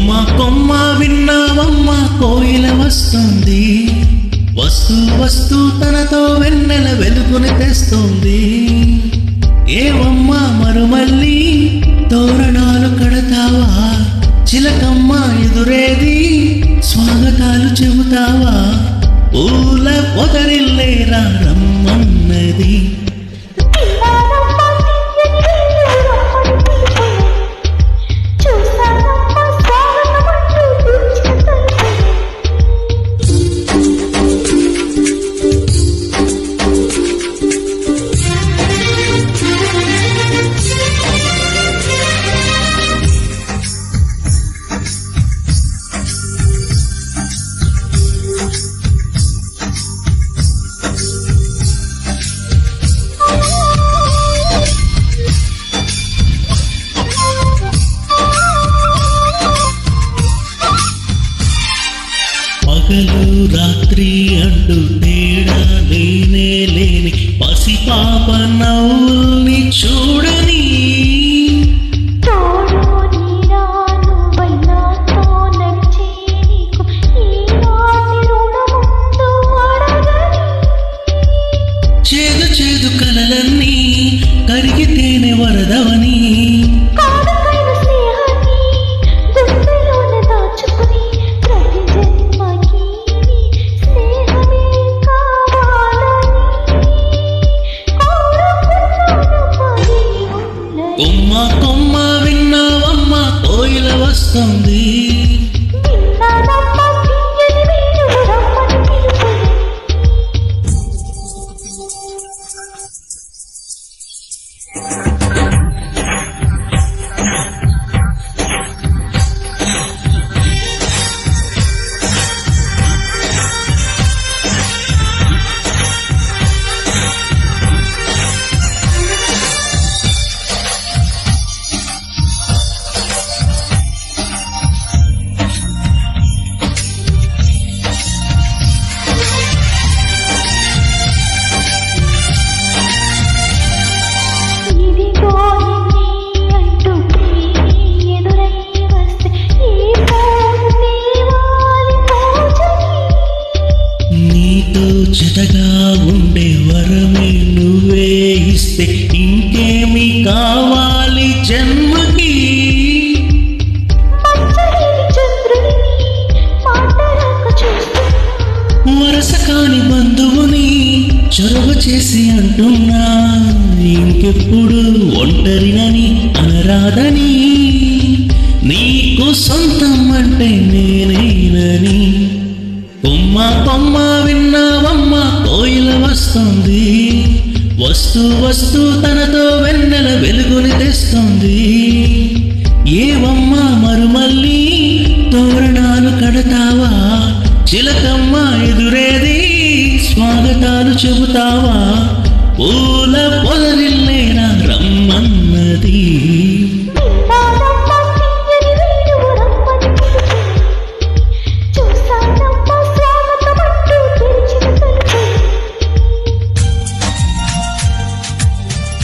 కొమ్మ కొమ్మ విన్నావమ్మ కోయిల వస్తుంది, వస్తూ వస్తూ తనతో వెన్నెల వెలుగుని తెస్తుంది. ఏవమ్మ మరుమల్లి తోరణాలు కడతావా, చిలకమ్మ ఎదురేది స్వాగతాలు చెబుతావా, పూల పొదరిల్లేరా రమ్మన్నది. పగలు రాత్రి అంటూ తేడా లేనే లేని పసిపాప నవ్వుల్ని చూడని, చేదు చేదు కలలన్నీ కరిగితేనే వరదవని, కొమ్మ కొమ్మ విన్నావమ్మ కోయిల వస్తుంది. జతగా ఉండే వరమే నువ్వే ఇస్తే ఇంకేమి కావాలి జన్మకి, వరస కాని బంధువుని చొరవ చేసి అంటున్నా, ఇంకెప్పుడు ఒంటరినని అనరాదని, నీకు సొంతం అంటే నేనేనని. కొమ్మ కొమ్మ విన్నావమ్మ కోయిల వస్తుంది, వస్తూ వస్తూ తనతో వెన్నెల వెలుగుని తెస్తుంది. ఏవమ్మ మరుమల్లి తోరణాలు కడతావా, చిలకమ్మ ఎదురేది స్వాగతాలు చెబుతావా, పూల